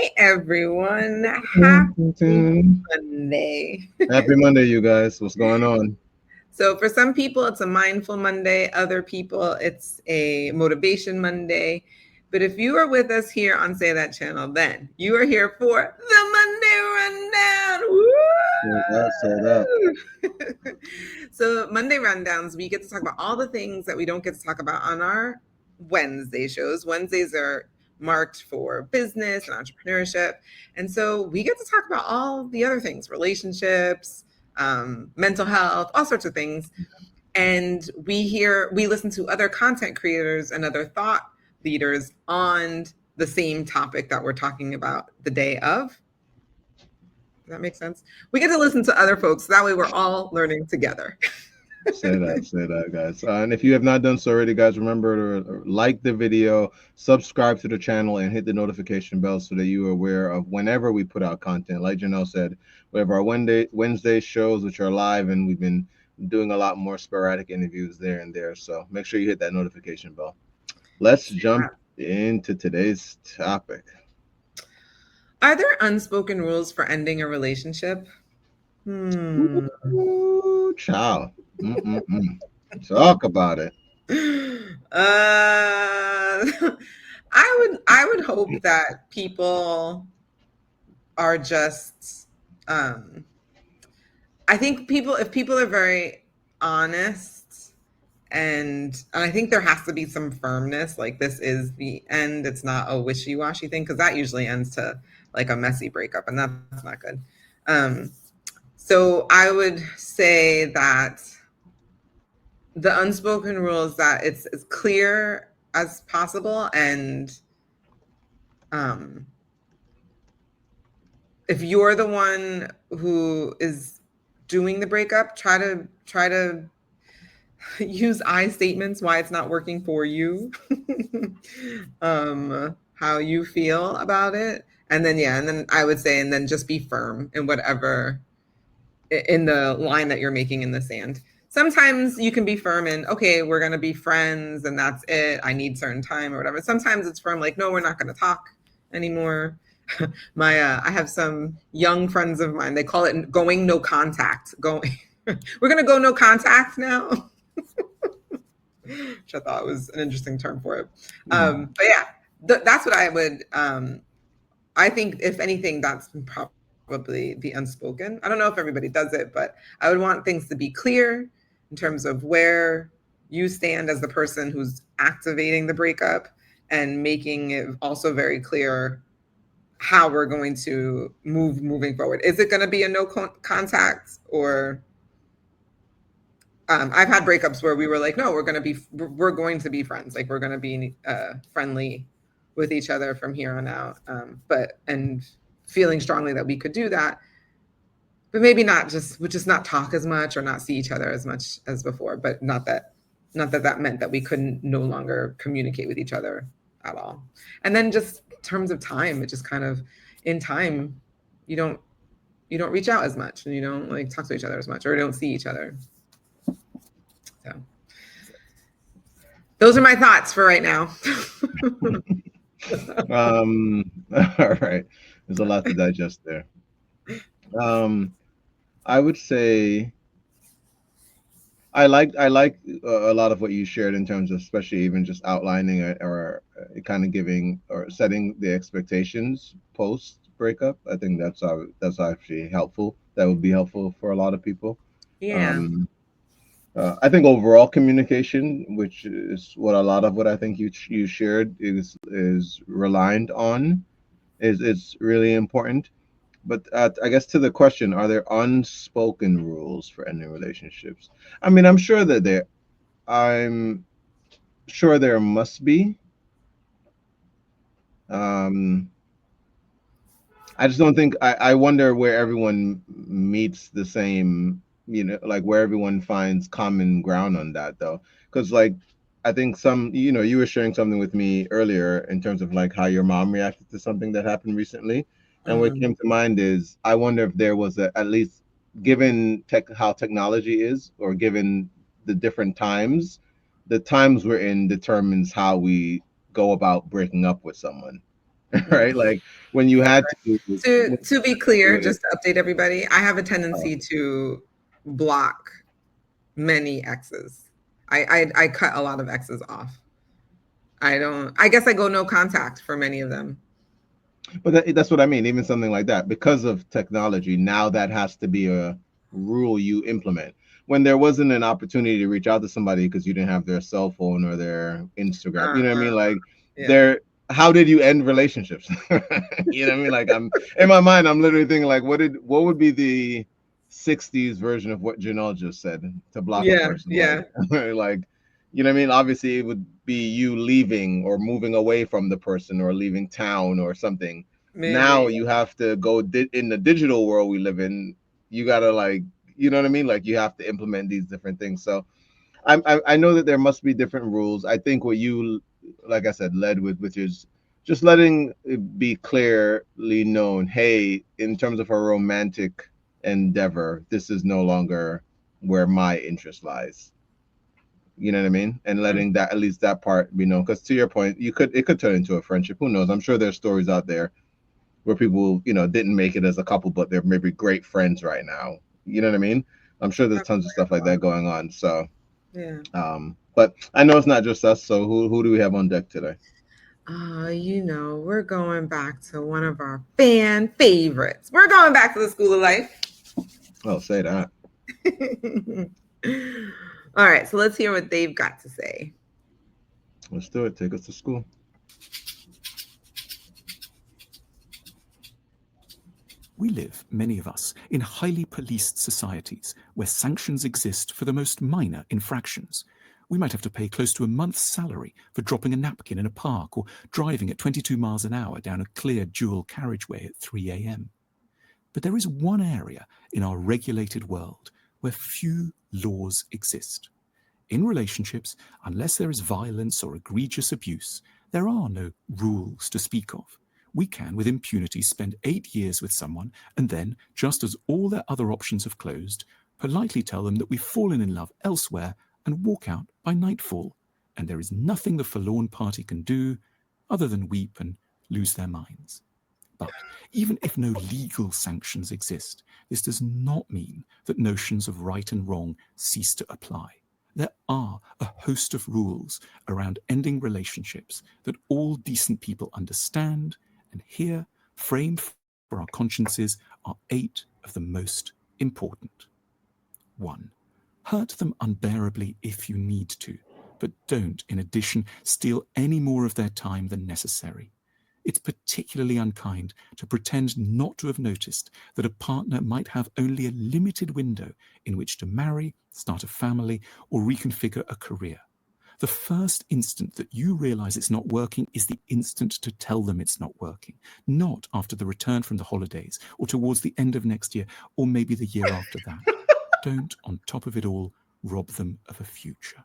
Hey everyone, happy Monday. Happy Monday, you guys. What's going on? So, for some people, it's a mindful Monday, other people, it's a motivation Monday. But if you are with us here on Say That channel, then you are here for the Monday Rundown. Say that. Woo! So, Monday Rundowns, we get to talk about all the things that we don't get to talk about on our Wednesday shows. Wednesdays are marked for business and entrepreneurship. And so we get to talk about all the other things, relationships, mental health, all sorts of things. And we listen to other content creators and other thought leaders on the same topic that we're talking about the day of. Does that make sense? We get to listen to other folks. That way we're all learning together. Say that, guys. And if you have not done so already, guys, remember to like the video, subscribe to the channel, and hit the notification bell so that you are aware of whenever we put out content. Like Janelle said, we have our Wednesday shows, which are live, and we've been doing a lot more sporadic interviews there and there. So make sure you hit that notification bell. Let's jump into today's topic. Are there unspoken rules for ending a relationship? Ooh, child. Talk about it. I would hope that people are just I think if people are very honest, and I think there has to be some firmness, like this is the end, it's not a wishy-washy thing, because that usually ends to like a messy breakup, and that's not good. So I would say that the unspoken rule is that it's as clear as possible, and if you're the one who is doing the breakup, try to use I statements why it's not working for you, how you feel about it, and then I would say, and then just be firm in whatever, in the line that you're making in the sand. Sometimes you can be firm in, okay, we're going to be friends and that's it. I need certain time or whatever. Sometimes it's firm, like, no, we're not going to talk anymore. I have some young friends of mine. They call it going no contact. Going, we're going to go no contact now. Which I thought was an interesting term for it. But yeah, that's what I would. I think if anything, that's probably the unspoken. I don't know if everybody does it, but I would want things to be clear in terms of where you stand as the person who's activating the breakup, and making it also very clear how we're going to moving forward. Is it going to be a no contact, or I've had breakups where we were like, no, we're going to be friends. Like, we're going to be friendly with each other from here on out. And feeling strongly that we could do that, but maybe not just not talk as much or not see each other as much as before. But not that meant that we couldn't no longer communicate with each other at all. And then just in terms of time, it just kind of, in time, you don't reach out as much, and you don't like talk to each other as much, or don't see each other. So those are my thoughts for right now. All right. There's a lot to digest there. I would say I like a lot of what you shared in terms of, especially even just outlining or kind of giving or setting the expectations post breakup. I think that's actually helpful. That would be helpful for a lot of people. Yeah. I think overall communication, which is what a lot of what I think you shared is reliant on, is really important. But I guess to the question, are there unspoken rules for ending relationships? I mean, I'm sure there must be. Um, I just don't think I wonder where everyone meets the same, like where everyone finds common ground on that though. Because like I think you were sharing something with me earlier in terms of like how your mom reacted to something that happened recently. And what came to mind is I wonder if there was at least, given how technology is, or given the different times, the times we're in determines how we go about breaking up with someone. right? Like when you had to. To be clear, It. just to update everybody, I have a tendency to block many exes. I cut a lot of exes off. I guess I go no contact for many of them. But that's what I mean. Even something like that, because of technology, now that has to be a rule you implement. When there wasn't an opportunity to reach out to somebody because you didn't have their cell phone or their Instagram, you know what I mean? Like, Yeah. there, how did you end relationships? You know what I mean? Like, I'm in my mind, I'm literally thinking like, what would be the '60s version of what Janelle just said to block a person? Yeah. Like, you know what I mean? Obviously, it would be you leaving or moving away from the person or leaving town or something. Now Maybe. you have to go in the digital world we live in. You gotta, like, you know what I mean? Like, you have to implement these different things. So I know that there must be different rules. I think what you, like I said, led with, which is just letting it be clearly known, hey, in terms of a romantic endeavor, this is no longer where my interest lies. You know what I mean? And letting that, at least that part be known. Because to your point, it could turn into a friendship. Who knows? I'm sure there's stories out there where people, didn't make it as a couple, but they're maybe great friends right now. You know what I mean? I'm sure there's tons of stuff like that going on. So, Yeah. but I know it's not just us. So who do we have on deck today? We're going back to one of our fan favorites. We're going back to the school of life. Oh, say that. All right, so let's hear what they've got to say. Let's do it. Take us to school. We live, many of us, in highly policed societies where sanctions exist for the most minor infractions. We might have to pay close to a month's salary for dropping a napkin in a park or driving at 22 miles an hour down a clear dual carriageway at 3 a.m. But there is one area in our regulated world where few laws exist. In relationships, unless there is violence or egregious abuse, there are no rules to speak of. We can, with impunity, spend 8 years with someone and then, just as all their other options have closed, politely tell them that we've fallen in love elsewhere and walk out by nightfall, and there is nothing the forlorn party can do other than weep and lose their minds. But even if no legal sanctions exist, this does not mean that notions of right and wrong cease to apply. There are a host of rules around ending relationships that all decent people understand, and here, framed for our consciences, are 8 of the most important. 1. Hurt them unbearably if you need to, but don't, in addition, steal any more of their time than necessary. It's particularly unkind to pretend not to have noticed that a partner might have only a limited window in which to marry, start a family, or reconfigure a career. The first instant that you realize it's not working is the instant to tell them it's not working, not after the return from the holidays or towards the end of next year or maybe the year after that. Don't, on top of it all, rob them of a future.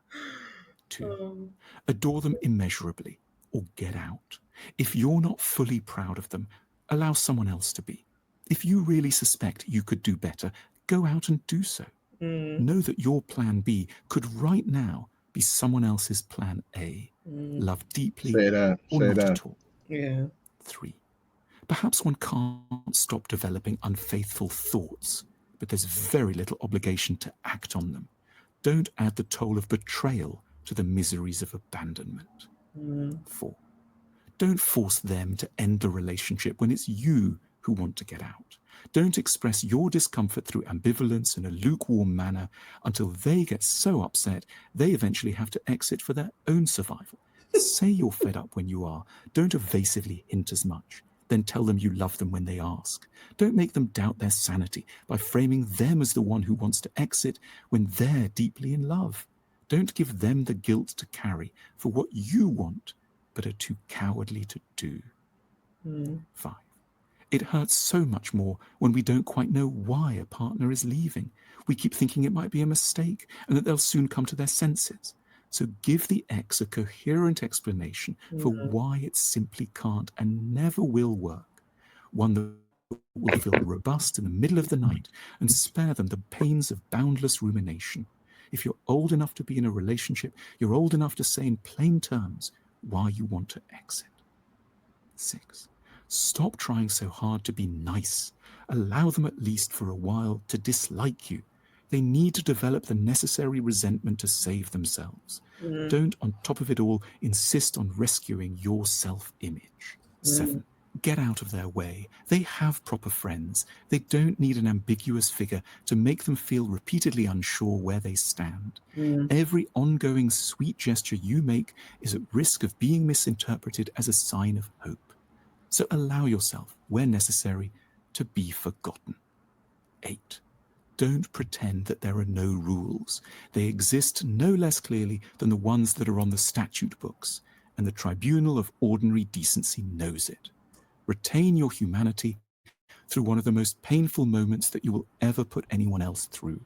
2. Adore them immeasurably or get out. If you're not fully proud of them, allow someone else to be. If you really suspect you could do better, go out and do so. Know that your plan B could right now be someone else's plan A. Love deeply Say that. or Say not that. at all. Yeah. 3. Perhaps one can't stop developing unfaithful thoughts, but there's very little obligation to act on them. Don't add the toll of betrayal to the miseries of abandonment. 4. Don't force them to end the relationship when it's you who want to get out. Don't express your discomfort through ambivalence in a lukewarm manner until they get so upset they eventually have to exit for their own survival. Say you're fed up when you are. Don't evasively hint as much. Then tell them you love them when they ask. Don't make them doubt their sanity by framing them as the one who wants to exit when they're deeply in love. Don't give them the guilt to carry for what you want, but are too cowardly to do. 5. It hurts so much more when we don't quite know why a partner is leaving. We keep thinking it might be a mistake and that they'll soon come to their senses. So give the ex a coherent explanation for why it simply can't and never will work. One that will feel robust in the middle of the night and spare them the pains of boundless rumination. If you're old enough to be in a relationship, you're old enough to say in plain terms why you want to exit. 6. Stop trying so hard to be nice. Allow them at least for a while to dislike you. They need to develop the necessary resentment to save themselves. Don't, on top of it all, insist on rescuing your self-image. 7. Get out of their way. They have proper friends. They don't need an ambiguous figure to make them feel repeatedly unsure where they stand. Every ongoing sweet gesture you make is at risk of being misinterpreted as a sign of hope. So allow yourself, where necessary, to be forgotten. 8. Don't pretend that there are no rules. They exist no less clearly than the ones that are on the statute books, and the tribunal of ordinary decency knows it. Retain your humanity through one of the most painful moments that you will ever put anyone else through,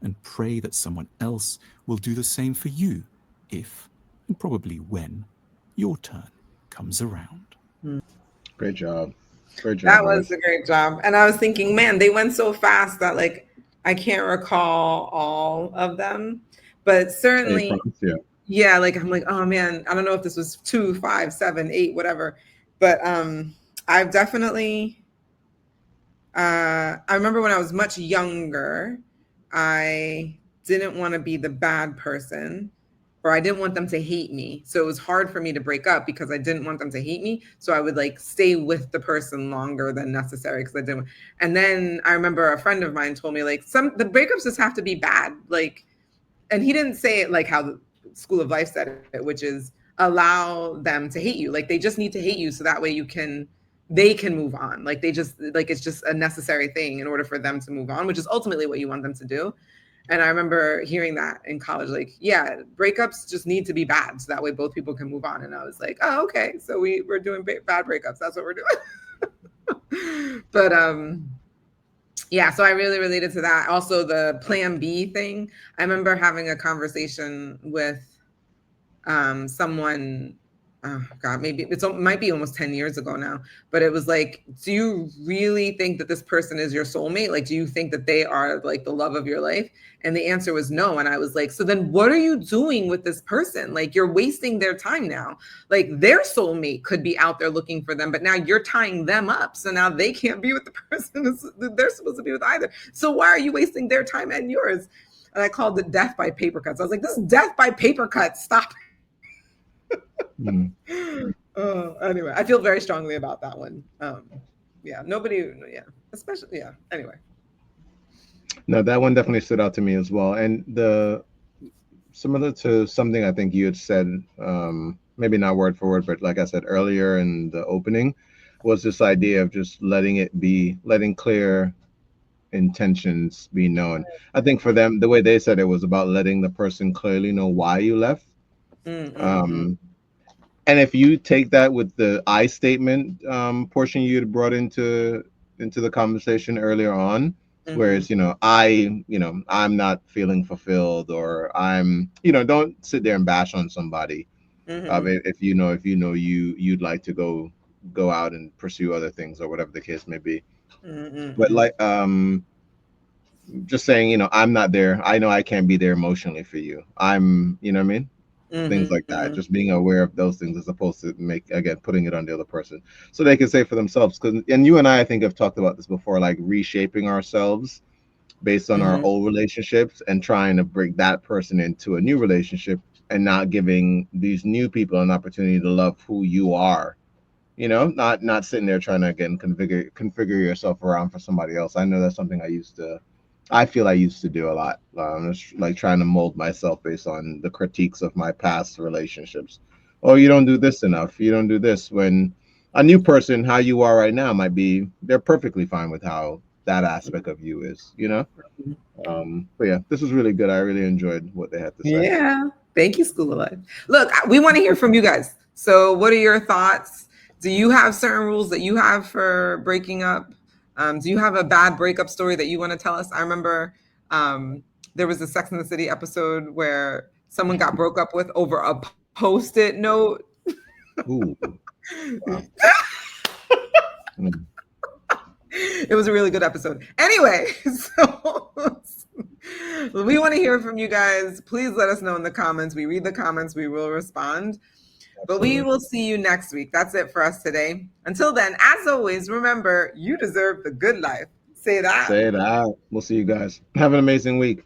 and pray that someone else will do the same for you if, and probably when, your turn comes around. Great job. Great job. That was a great job. And I was thinking, man, they went so fast that like I can't recall all of them, but certainly, yeah, like I'm like, oh man, I don't know if this was 2, 5, 7, 8, whatever, but I've definitely, I remember when I was much younger, I didn't want to be the bad person, or I didn't want them to hate me. So it was hard for me to break up because I didn't want them to hate me. So I would like stay with the person longer than necessary because I didn't. And then I remember a friend of mine told me like the breakups just have to be bad. Like, and he didn't say it like how the School of Life said it, which is allow them to hate you. Like they just need to hate you so that way they can move on. Like they just, like it's just a necessary thing in order for them to move on, which is ultimately what you want them to do. And I remember hearing that in college, like, yeah, breakups just need to be bad so that way both people can move on. And I was like, oh, okay. So we're doing bad breakups. That's what we're doing. But yeah, so I really related to that. Also the plan B thing. I remember having a conversation with someone, oh God, maybe it might be almost 10 years ago now, but it was like, do you really think that this person is your soulmate? Like, do you think that they are like the love of your life? And the answer was no. And I was like, so then what are you doing with this person? Like, you're wasting their time now. Like their soulmate could be out there looking for them, but now you're tying them up. So now they can't be with the person they're supposed to be with either. So why are you wasting their time and yours? And I called it death by paper cuts. I was like, this is death by paper cuts. Stop. Anyway, I feel very strongly about that one. Especially, anyway. No, that one definitely stood out to me as well. And similar to something I think you had said, maybe not word for word, but like I said earlier in the opening, was this idea of just letting clear intentions be known. I think for them, the way they said it was about letting the person clearly know why you left. And if you take that with the I statement portion you had brought into the conversation earlier on, whereas I'm not feeling fulfilled, or don't sit there and bash on somebody. If you'd like to go out and pursue other things or whatever the case may be. But like just saying, I'm not there. I know I can't be there emotionally for you. I'm, you know what I mean? Things like that. Just being aware of those things as opposed to putting it on the other person so they can say for themselves. And you and I think have talked about this before, like reshaping ourselves based on our old relationships and trying to bring that person into a new relationship and not giving these new people an opportunity to love who you are. Not sitting there trying to again configure yourself around for somebody else. I know that's something I feel I used to do a lot. Just like trying to mold myself based on the critiques of my past relationships. Oh, you don't do this enough. You don't do this. When a new person, how you are right now, they're perfectly fine with how that aspect of you is, But yeah, this was really good. I really enjoyed what they had to say. Yeah. Thank you, School of Life. Look, we want to hear from you guys. So what are your thoughts? Do you have certain rules that you have for breaking up? Do you have a bad breakup story that you want to tell us? I remember there was a Sex and the City episode where someone got broke up with over a Post-it note. Ooh. Wow. It was a really good episode. Anyway, so we want to hear from you guys. Please let us know in the comments. We read the comments. We will respond. But we Absolutely. will see you next week. That's it for us today. Until then, as always, remember, you deserve the good life. Say that. Say that. We'll see you guys. Have an amazing week.